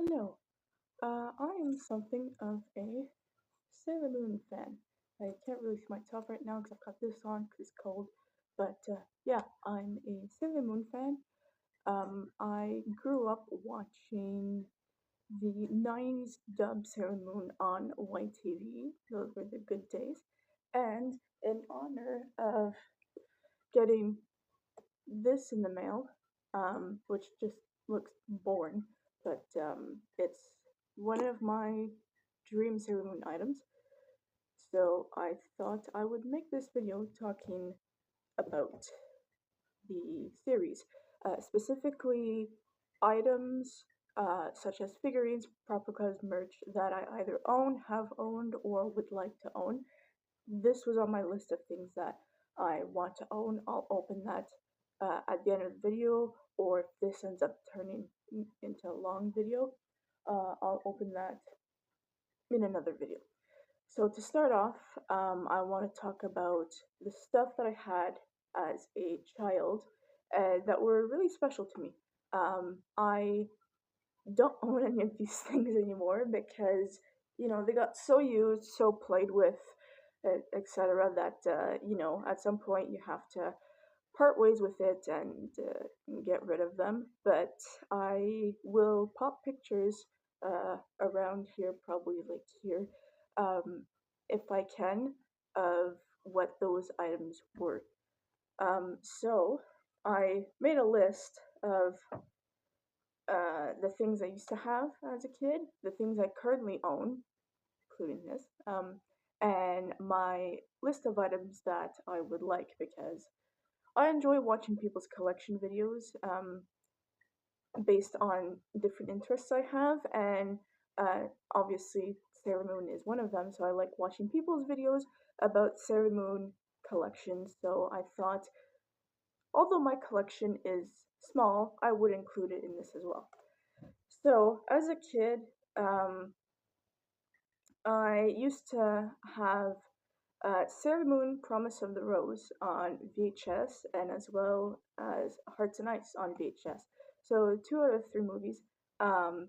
Hello. I am something of a Sailor Moon fan. I can't really see myself right now because I've got this on because it's cold. But yeah, I'm a Sailor Moon fan. I grew up watching the 90s dub Sailor Moon on YTV. Those were the good days. And in honor of getting this in the mail, which just looks boring, but it's one of my dream Sailor Moon items. So I thought I would make this video talking about the series, specifically items such as figurines, replicas, merch that I either own, have owned, or would like to own. This was on my list of things that I want to own. I'll open that at the end of the video, or if this ends up turning into a long video, I'll open that in another video. So to start off, I want to talk about the stuff that I had as a child that were really special to me. I don't own any of these things anymore because they got so used, so played with, etc. That at some point you have to part ways with it and get rid of them. But I will pop pictures around here, probably like here, um, if I can, of what those items were. So I made a list of the things I used to have as a kid, the things I currently own, including this, and my list of items that I would like because I enjoy watching people's collection videos based on different interests I have, and obviously Sailor Moon is one of them, so I like watching people's videos about Sailor Moon collections. So I thought, although my collection is small, I would include it in this as well. So as a kid, um, I used to have Sailor Moon Promise of the Rose on VHS and as well as Hearts and Ice on VHS. So, two out of three movies. Um,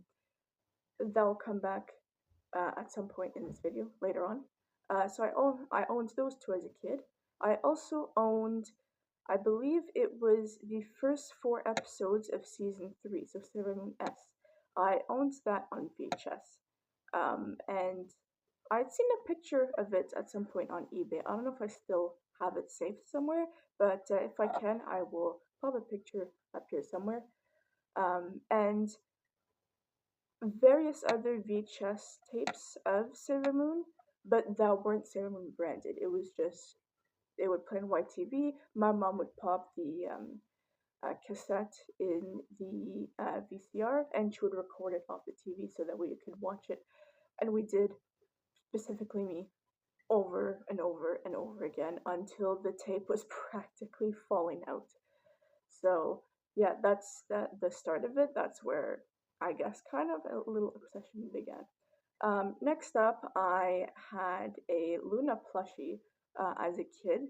they'll come back at some point in this video later on. So I owned those two as a kid. I also owned, I believe it was the first four episodes of season three, so Sailor Moon S. I owned that on VHS. And I'd seen a picture of it at some point on eBay. I don't know if I still have it saved somewhere, but if I can, I will pop a picture up here somewhere. And various other VHS tapes of Sailor Moon, but that weren't Sailor Moon branded. It was just, it would play on YTV. My mom would pop the cassette in the VCR and she would record it off the TV so that we could watch it. And we did, specifically me, over and over and over again until the tape was practically falling out. So yeah, that's the start of it. That's where I guess kind of a little obsession began. Next up, I had a Luna plushie as a kid.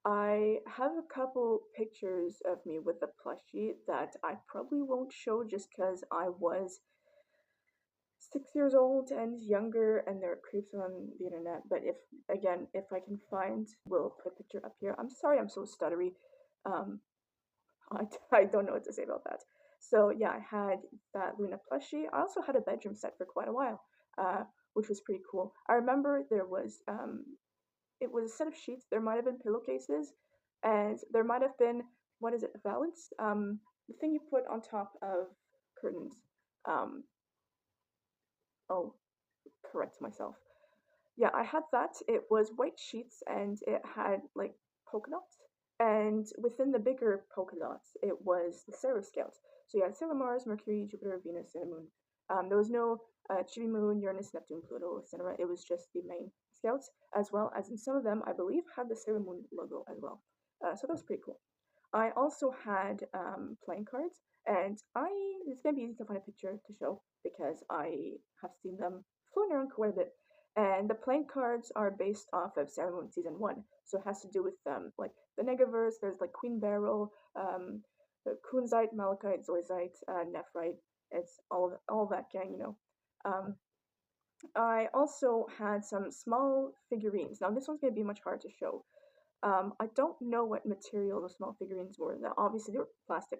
I have a couple pictures of me with the plushie that I probably won't show just because I was 6 years old and younger, and there are creeps on the internet. But if I can find, we'll put a picture up here. I'm sorry, I'm so stuttery. Um, I don't know what to say about that. So yeah, I had that Luna plushie. I also had a bedroom set for quite a while, which was pretty cool. I remember there was it was a set of sheets. There might have been pillowcases, and there might have been, what is it, valance? The thing you put on top of curtains. Um, oh, correct myself. Yeah, I had that. It was white sheets and it had like polka dots. And within the bigger polka dots, it was the Sailor Scouts. So you had Sailor Mars, Mercury, Jupiter, Venus, and the Moon. There was no Chibi Moon, Uranus, Neptune, Pluto, etc. It was just the main Scouts, as well as in some of them, I believe, had the Sailor Moon logo as well. So that was pretty cool. I also had playing cards, and it's gonna be easy to find a picture to show because I have seen them floating around quite a bit. And the playing cards are based off of Sailor Moon season one, so it has to do with like the Negaverse. There's like Queen Beryl, Kunzite, Malachite, Zoisite, Nephrite, It's all that gang, you know. Um, I also had some small figurines. Now this one's gonna be much harder to show. I don't know what material the small figurines were. Now, obviously, they were plastic,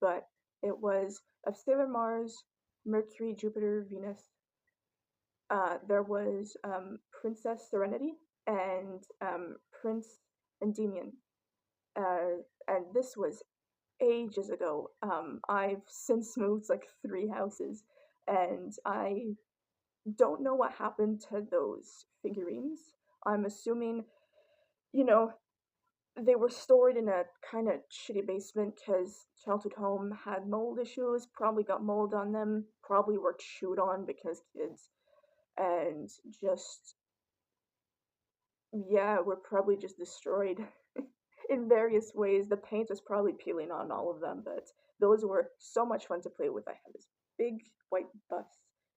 but it was of Sailor Mars, Mercury, Jupiter, Venus. There was Princess Serenity and Prince Endymion. And this was ages ago. I've since moved like 3 houses, and I don't know what happened to those figurines. I'm assuming, you know, they were stored in a kind of shitty basement because childhood home had mold issues, probably got mold on them, probably were chewed on because kids, and just, yeah, were probably just destroyed in various ways. The paint was probably peeling on all of them, but those were so much fun to play with. I had this big white bus,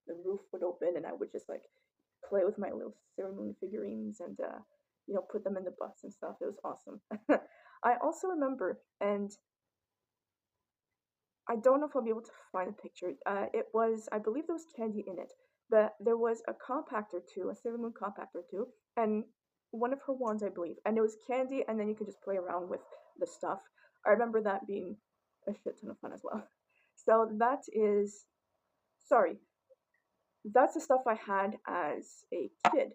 the roof would open, and I would just like play with my little Sailor Moon figurines and put them in the bus and stuff. It was awesome. I also remember, and I don't know if I'll be able to find a picture. It was, I believe there was candy in it, but there was a compactor too, a Sailor Moon compactor too, and one of her wands, I believe, and it was candy, and then you could just play around with the stuff. I remember that being a shit ton of fun as well. So sorry, that's the stuff I had as a kid.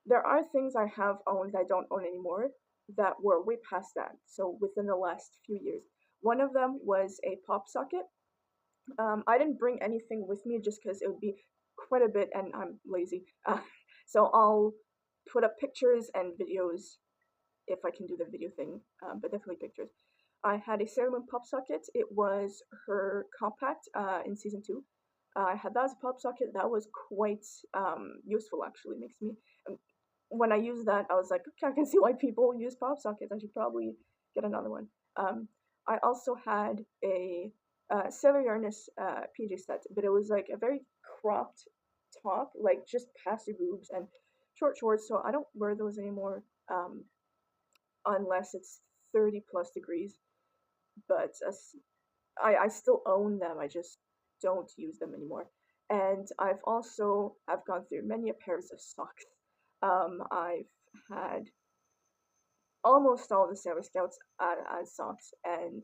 There are things I have owned I don't own anymore that were way past that. So within the last few years, one of them was a pop socket. I didn't bring anything with me just because it would be quite a bit, and I'm lazy. So I'll put up pictures and videos if I can do the video thing, but definitely pictures. I had a Sailor Moon pop socket. It was her compact in season 2. I had that as a pop socket. That was quite useful, actually. Makes me when I used that, I was like, okay, I can see why people use pop sockets. I should probably get another one. I also had a Sailor Uranus PJ set, but it was like a very cropped top, like just past your boobs and short shorts. So I don't wear those anymore unless it's 30 plus degrees. But I still own them. I just don't use them anymore. And I've gone through many a pairs of socks. I've had almost all the Sailor Scouts as socks, and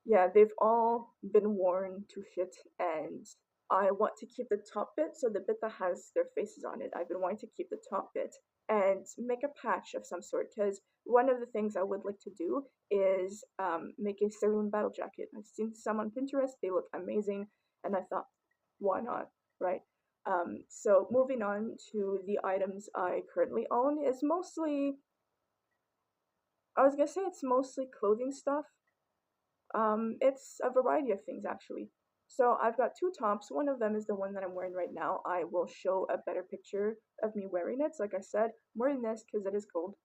yeah, they've all been worn to shit, and I want to keep the top bit, so the bit that has their faces on it, I've been wanting to keep the top bit and make a patch of some sort, because one of the things I would like to do is make a Sailor Moon battle jacket. I've seen some on Pinterest, they look amazing, and I thought, why not, right? So moving on to the items I currently own is mostly, I was gonna say it's mostly clothing stuff. It's a variety of things actually. So I've got 2 tops. One of them is the one that I'm wearing right now. I will show a better picture of me wearing it. So like I said, I'm wearing this because it is cold.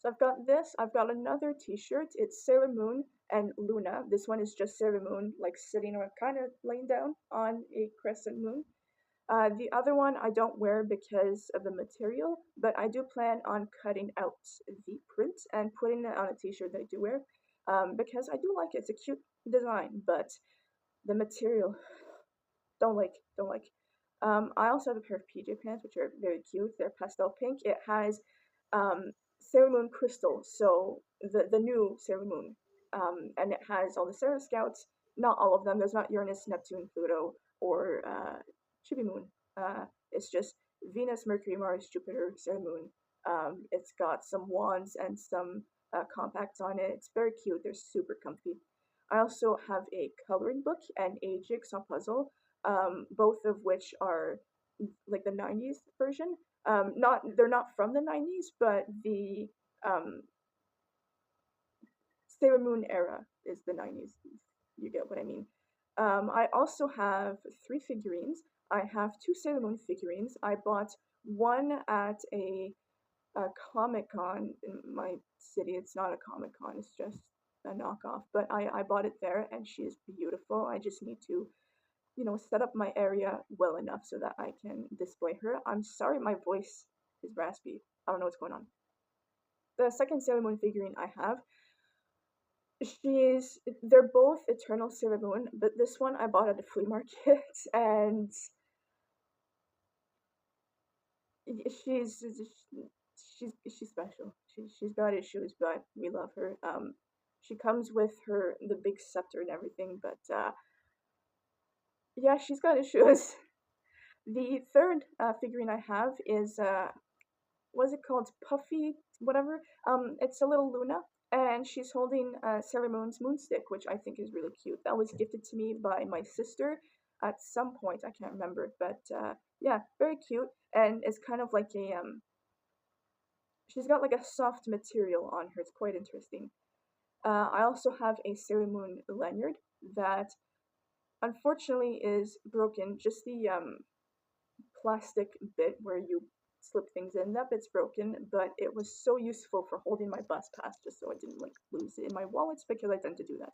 So I've got this. I've got another t-shirt. It's Sailor Moon and Luna. This one is just Sailor Moon, like sitting or kind of laying down on a crescent moon. The other one I don't wear because of the material, but I do plan on cutting out the print and putting it on a t-shirt that I do wear, because I do like it. It's a cute design, but the material, don't like. I also have a pair of PJ pants, which are very cute. They're pastel pink. It has Sailor Moon crystal, so the new Sailor Moon, and it has all the Sailor Scouts. Not all of them. There's not Uranus, Neptune, Pluto, or Chibi Moon. It's just Venus, Mercury, Mars, Jupiter, Sailor Moon. It's got some wands and some compacts on it. It's very cute. They're super comfy. I also have a coloring book and a jigsaw puzzle, both of which are like the 90s version. Not they're not from the 90s, but the um, Sailor Moon era is the 90s. You get what I mean. I also have 3 figurines. I have 2 Sailor Moon figurines. I bought one at a Comic Con in my city. It's not a Comic Con, it's just a knockoff. But I bought it there, and she is beautiful. I just need to, set up my area well enough so that I can display her. I'm sorry my voice is raspy. I don't know what's going on. The second Sailor Moon figurine I have They're both Eternal Sailor Moon, but this one I bought at a flea market, and she's she's special. She's got issues, but we love her. She comes with the big scepter and everything, but yeah, she's got issues. The third figurine I have is what's it called? Puffy, whatever. It's a little Luna, and she's holding Sailor Moon's moonstick, which I think is really cute. That was gifted to me by my sister at some point. I can't remember, but yeah, very cute, and it's kind of like a she's got like a soft material on her. It's quite interesting. I also have a Sailor Moon lanyard that unfortunately is broken. Just the plastic bit where you slip things in. That bit's broken, but it was so useful for holding my bus pass just so I didn't like lose it in my wallets because I tend to do that.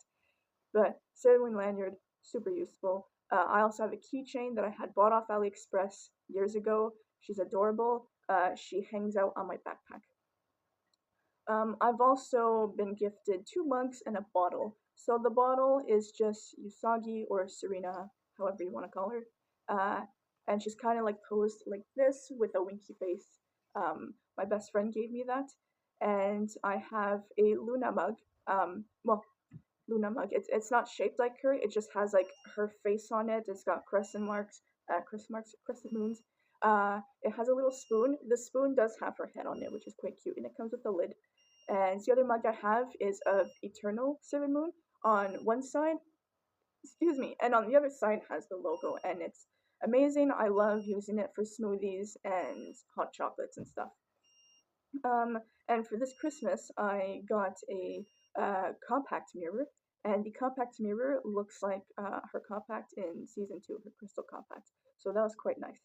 But Sailor lanyard, super useful. I also have a keychain that I had bought off AliExpress years ago. She's adorable. She hangs out on my backpack. I've also been gifted two mugs and a bottle. So the bottle is just Usagi or Serena, however you want to call her. And she's kind of like posed like this with a winky face. My best friend gave me that. And I have a Luna mug. Well, Luna mug. It's not shaped like her. It just has like her face on it. It's got crescent moons. It has a little spoon. The spoon does have her head on it, which is quite cute, and it comes with a lid. And the other mug I have is of Eternal Sailor Moon on one side, excuse me, and on the other side has the logo, and it's amazing. I love using it for smoothies and hot chocolates and stuff. Um, and for this Christmas, I got a compact mirror, and the compact mirror looks like her compact in season two, her crystal compact. So that was quite nice.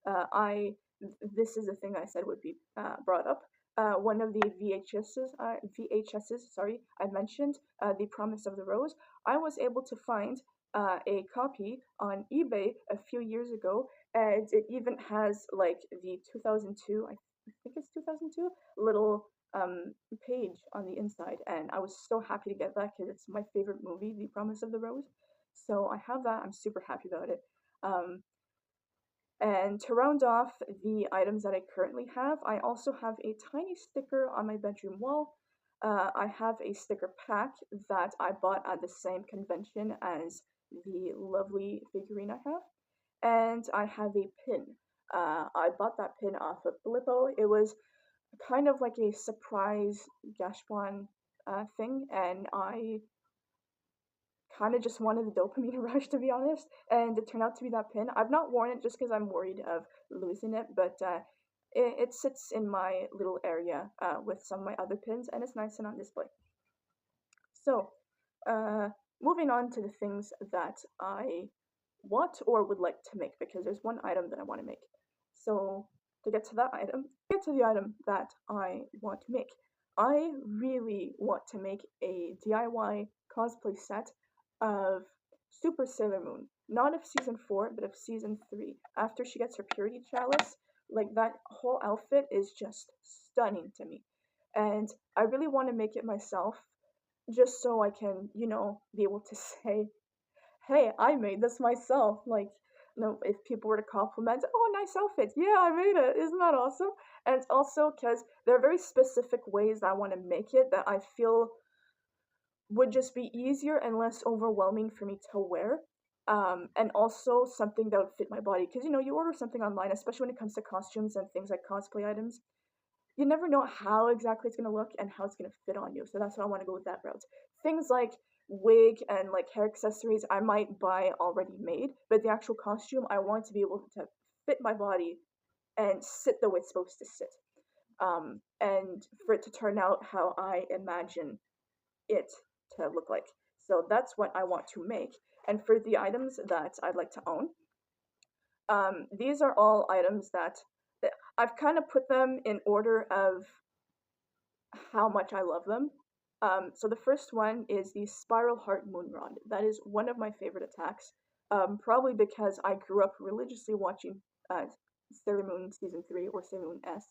I This is a thing I said would be brought up. One of the VHSs, sorry, I mentioned, The Promise of the Rose. I was able to find a copy on eBay a few years ago, and it even has like the 2002, I think it's 2002, little page on the inside, and I was so happy to get that because it's my favorite movie, The Promise of the Rose. So I have that. I'm super happy about it. Um, and to round off the items that I currently have, I also have a tiny sticker on my bedroom wall. I have a sticker pack that I bought at the same convention as the lovely figurine I have. And I have a pin. I bought that pin off of Blippo. It was kind of like a surprise Gashbon thing, and I kind of just wanted the dopamine rush, to be honest, and it turned out to be that pin. I've not worn it just because I'm worried of losing it, but it sits in my little area with some of my other pins, and it's nice and on display. So, uh, moving on to the things that I want or would like to make, because there's one item that I want to make. So, to get to that item, get to the item that I want to make. I really want to make a DIY cosplay set of Super Sailor Moon. Not of season 4, but of season 3. After she gets her purity chalice, like that whole outfit is just stunning to me. And I really want to make it myself just so I can, be able to say, hey, I made this myself. Like, if people were to compliment, oh, nice outfit. Yeah, I made it. Isn't that awesome? And it's also because there are very specific ways that I want to make it that I feel would just be easier and less overwhelming for me to wear. And also something that would fit my body. Because, you order something online, especially when it comes to costumes and things like cosplay items, you never know how exactly it's going to look and how it's going to fit on you. So that's why I want to go with that route. Things like wig and like hair accessories I might buy already made, but the actual costume I want to be able to fit my body and sit the way it's supposed to sit. And for it to turn out how I imagine it to look like. So that's what I want to make. And for the items that I'd like to own, these are all items that I've kind of put them in order of how much I love them. So the first one is the Spiral Heart Moonrod. That is one of my favorite attacks, probably because I grew up religiously watching Sailor Moon Season 3 or Sailor Moon S.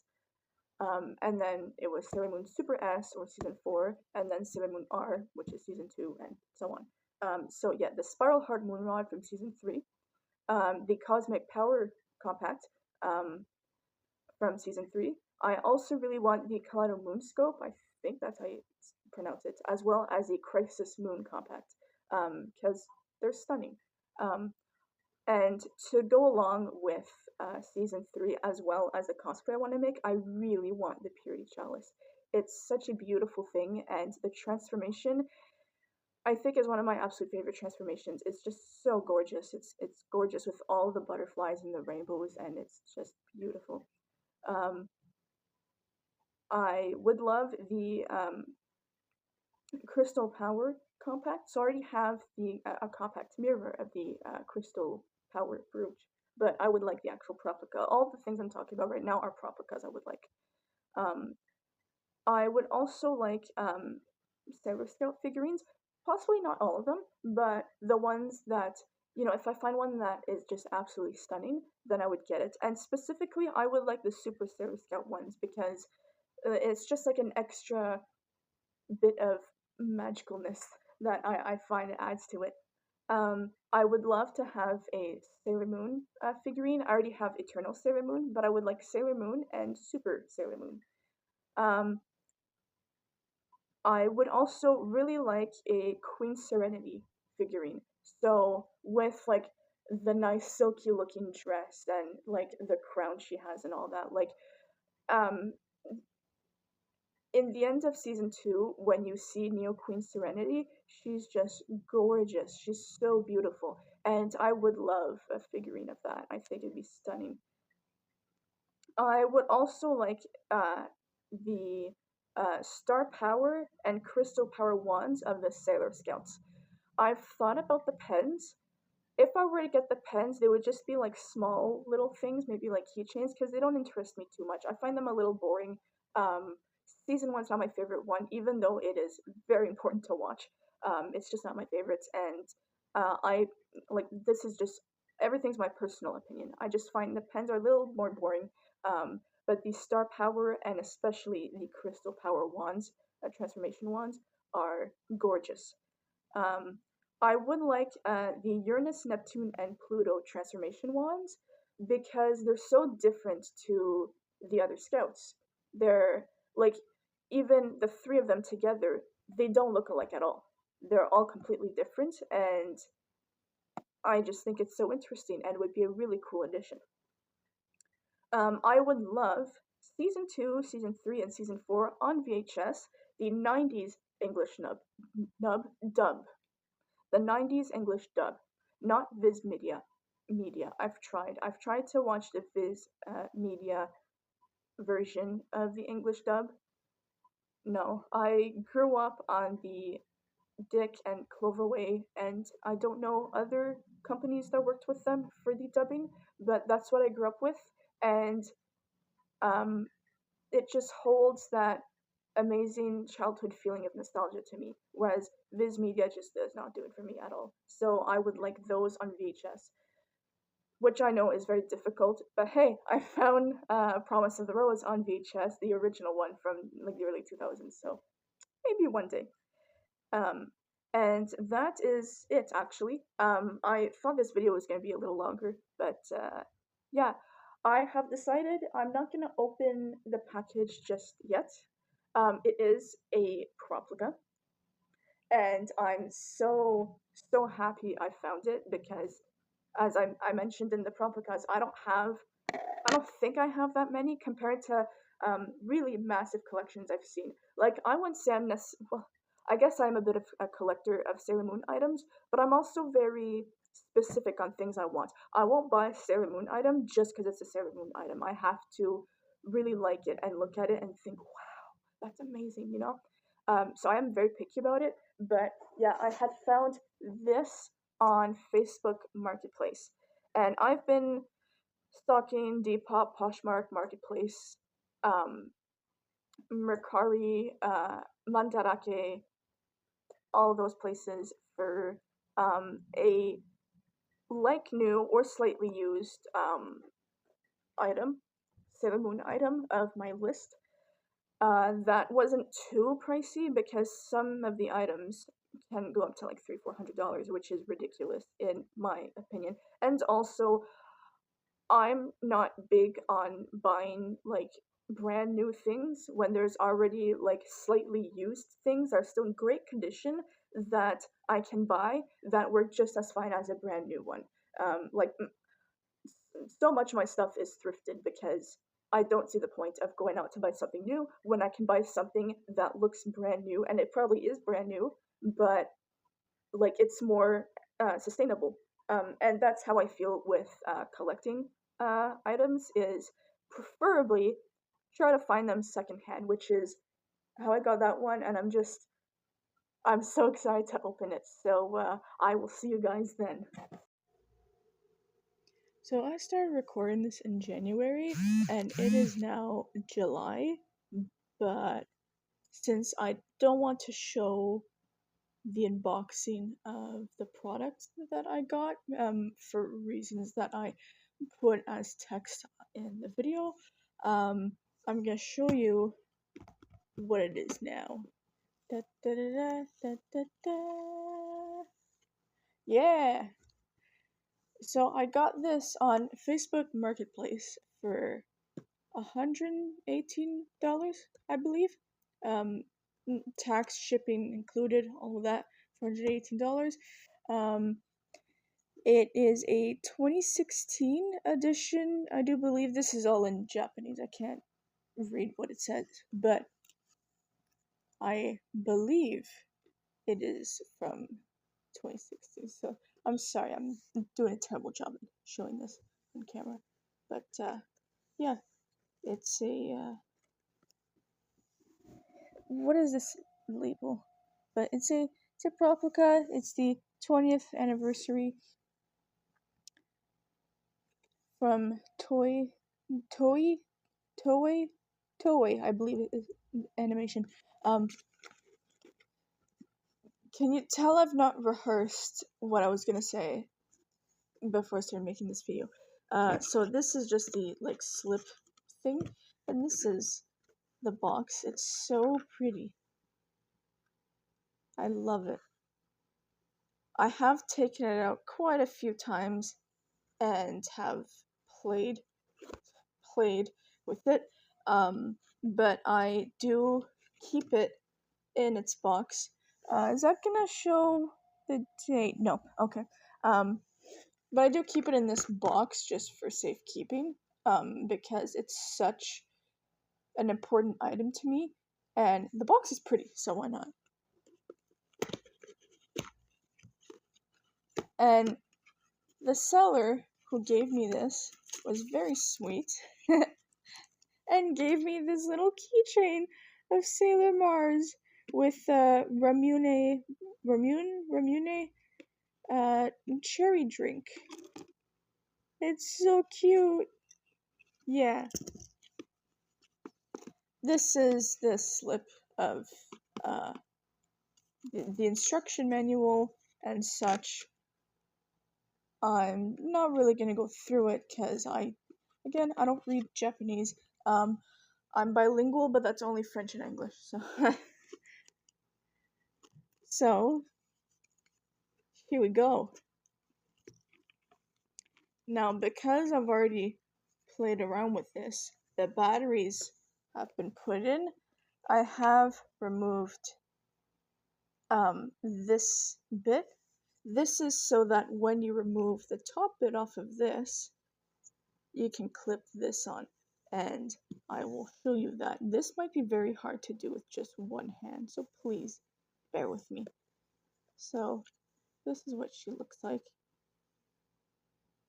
And then it was Sailor Moon Super S or season 4, and then Sailor Moon R, which is season 2, and so on. So yeah, the Spiral Heart Moonrod from season 3, the Cosmic Power Compact um, from season 3. I also really want the Kaleido Moonscope, I think that's how you pronounce it, as well as the Crisis Moon Compact, because they're stunning. Um, and to go along with season 3, as well as the cosplay I want to make, I really want the Purity Chalice. It's such a beautiful thing, and the transformation I think is one of my absolute favorite transformations. It's just so gorgeous. It's gorgeous with all the butterflies and the rainbows, and it's just beautiful. Um, I would love the Crystal Power compact. So I already have the a compact mirror of the Crystal Power brooch, but I would like the actual Propica. All the things I'm talking about right now are Propicas I would like. Um, I would also like Sailor Scout figurines. Possibly not all of them, but the ones that, if I find one that is just absolutely stunning, then I would get it. And specifically, I would like the Super Sailor Scout ones because it's just like an extra bit of magicalness that I find it adds to it. I would love to have a Sailor Moon figurine. I already have Eternal Sailor Moon, but I would like Sailor Moon and Super Sailor Moon. Um, I would also really like a Queen Serenity figurine. So with like the nice silky looking dress and like the crown she has and all that. Like um in the end of season 2, when you see Neo Queen Serenity, she's just gorgeous. She's so beautiful. And I would love a figurine of that. I think it'd be stunning. I would also like the Star Power and Crystal Power wands of the Sailor Scouts. I've thought about the pens. If I were to get the pens, they would just be like small little things, maybe like keychains, because they don't interest me too much. I find them a little boring. Um, season one's not my favorite one, even though it is very important to watch. It's just not my favorites, and I like this is just everything's my personal opinion. I just find the pens are a little more boring. But the Star Power and especially the Crystal Power wands, transformation wands, are gorgeous. Um, I would like the Uranus, Neptune, and Pluto transformation wands because they're so different to the other scouts. They're like, even the three of them together, they don't look alike at all. They're all completely different, and I just think it's so interesting and would be a really cool addition. I would love season 2, season 3, and season 4 on VHS, the 90s English dub, the 90s English dub, not Viz Media. I've tried to watch the Viz Media version of the English dub. No, I grew up on the Dick and Cloverway, and I don't know other companies that worked with them for the dubbing, but that's what I grew up with, and um, it just holds that amazing childhood feeling of nostalgia to me, whereas Viz Media just does not do it for me at all. So I would like those on VHS, which I know is very difficult, but hey, I found Promise of the Rose on VHS, the original one from like the early 2000s, so maybe one day. Um, and that is it, actually. I thought this video was going to be a little longer, but yeah, I have decided I'm not going to open the package just yet. It is a Proplica, and I'm so happy I found it because, as I mentioned in the Proplicas, I don't think I have that many compared to really massive collections I've seen. Like, I wouldn't say well, I guess I'm a bit of a collector of Sailor Moon items, but I'm also very specific on things I want. I won't buy a Sailor Moon item just because it's a Sailor Moon item. I have to really like it and look at it and think, wow, that's amazing, you know? So I am very picky about it, but yeah, I had found this on Facebook Marketplace, and I've been stalking Depop, Poshmark, Marketplace, um, Mercari, Mandarake, all those places for a like new or slightly used item, Sailor Moon item of my list. That wasn't too pricey because some of the items can go up to like $300-400, which is ridiculous in my opinion. And also, I'm not big on buying like brand new things when there's already like slightly used things that are still in great condition that I can buy that work just as fine as a brand new one. Like so much of my stuff is thrifted because I don't see the point of going out to buy something new when I can buy something that looks brand new, and it probably is brand new, but like it's more sustainable. And that's how I feel with collecting items. Is preferably try to find them secondhand, which is how I got that one, and I'm so excited to open it. So I will see you guys then. So I started recording this in January, and it is now July, but since I don't want to show the unboxing of the products that I got, for reasons that I put as text in the video, I'm gonna show you what it is now. Da, da, da, da, da, da, da. Yeah! So I got this on Facebook Marketplace for $118, I believe. Um, Tax, shipping included, all of that for $118. It is a 2016 edition. I do believe this is all in Japanese. I can't read what it says, but I believe it is from 2016. So I'm sorry, I'm doing a terrible job at showing this on camera. But yeah, it's a what is this label? But it's a replica. It's the 20th anniversary from Toei, I believe it is animation. Can you tell I've not rehearsed what I was gonna say before I started making this video? So this is just the like slip thing, and this is the box. It's so pretty. I love it. I have taken it out quite a few times and have played with it, but I do keep it in its box. Is that gonna show the date? No. Okay. But I do keep it in this box just for safekeeping, because it's such an important item to me, and the box is pretty, so why not? And the seller who gave me this was very sweet and gave me this little keychain of Sailor Mars with Ramune cherry drink. It's so cute. Yeah. This is the slip of the instruction manual and such. I'm not really gonna go through it because I don't read Japanese. I'm bilingual, but that's only French and English. So, so here we go. Now, because I've already played around with this, the batteries have been put in. I have removed this bit. This is so that when you remove the top bit off of this, you can clip this on, and I will show you that. This might be very hard to do with just one hand, so please bear with me. So this is what she looks like.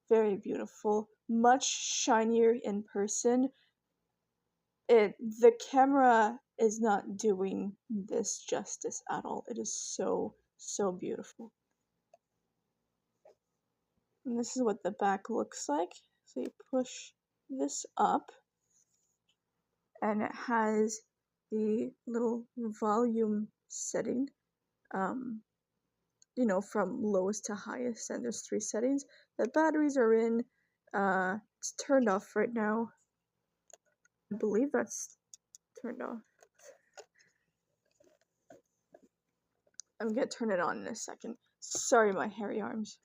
Very beautiful, much shinier in person. The camera is not doing this justice at all. It is so beautiful. And this is what the back looks like. So you push this up, and it has the little volume setting, you know, from lowest to highest, and there's 3 settings. The batteries are in. It's turned off right now. I believe that's turned off. I'm gonna turn it on in a second. Sorry, my hairy arms.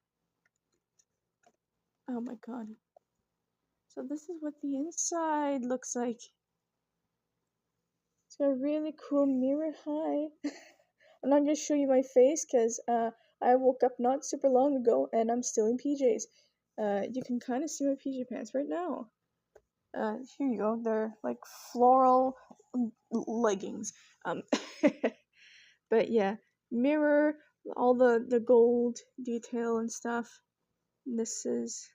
Oh my god. So this is what the inside looks like. It's got a really cool mirror. Hi. I'm not gonna show you my face because I woke up not super long ago and I'm still in PJs. You can kind of see my PJ pants right now. Here you go. They're like floral leggings. But yeah, mirror, all the gold detail and stuff. This is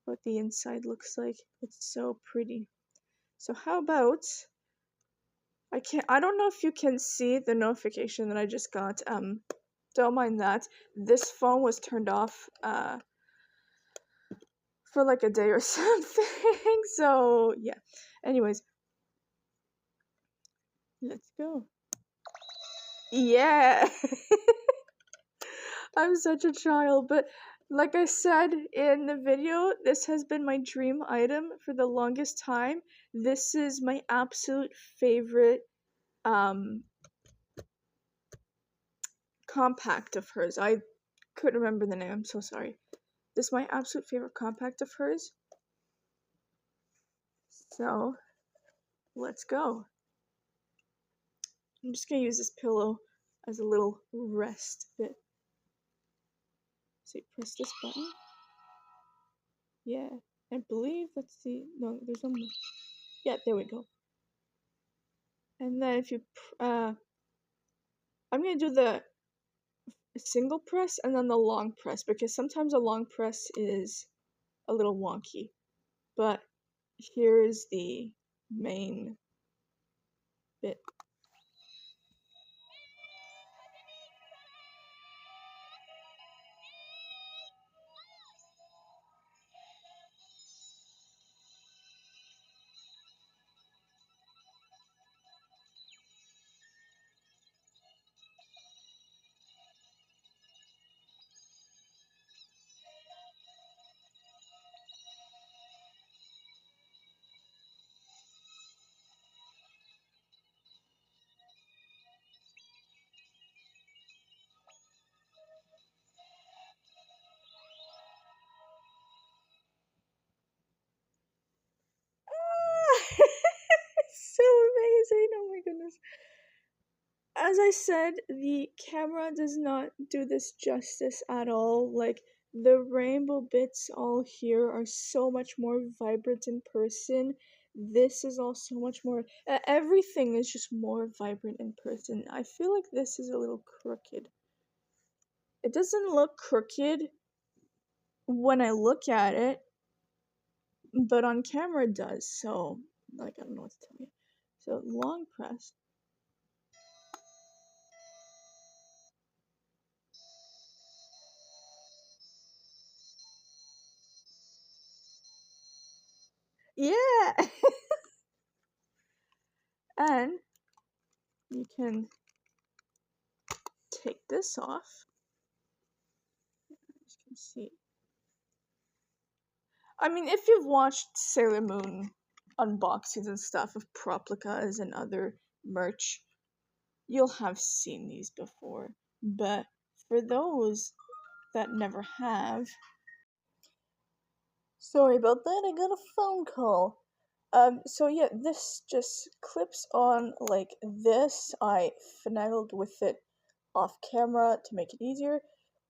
what the inside looks like. It's so pretty. So how about I don't know if you can see the notification that I just got. Don't mind that. This phone was turned off for like a day or something. So yeah. Anyways, let's go. Yeah. I'm such a child, but like I said in the video, this has been my dream item for the longest time. This is my absolute favorite compact of hers. I couldn't remember the name, I'm so sorry. This is my absolute favorite compact of hers. So, let's go. I'm just gonna use this pillow as a little rest bit. So you press this button. Yeah, I believe, let's see, no, there's no more. Yeah, there we go. And then if you, I'm gonna do the single press and then the long press, because sometimes a long press is a little wonky. But here is the main bit. It's so amazing, oh my goodness. As I said, the camera does not do this justice at all. Like, the rainbow bits all here are so much more vibrant in person. This is all so much more, everything is just more vibrant in person. I feel like this is a little crooked. It doesn't look crooked when I look at it, but on camera it does, so, like, I don't know what to tell you. So, long press. Yeah! And you can take this off. As you can see. I mean, if you've watched Sailor Moon unboxings and stuff of Proplicas and other merch, you'll have seen these before. But for those that never have, sorry about that, I got a phone call. So yeah, this just clips on like this. I finagled with it off camera to make it easier.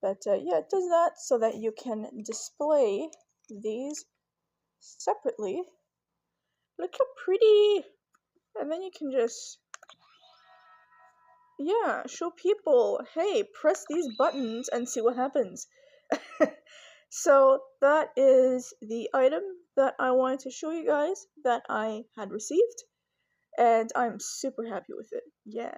But yeah, it does that so that you can display these separately. Look how pretty! And then you can just, yeah, show people, hey, press these buttons and see what happens. So that is the item that I wanted to show you guys that I had received, and I'm super happy with it. Yeah.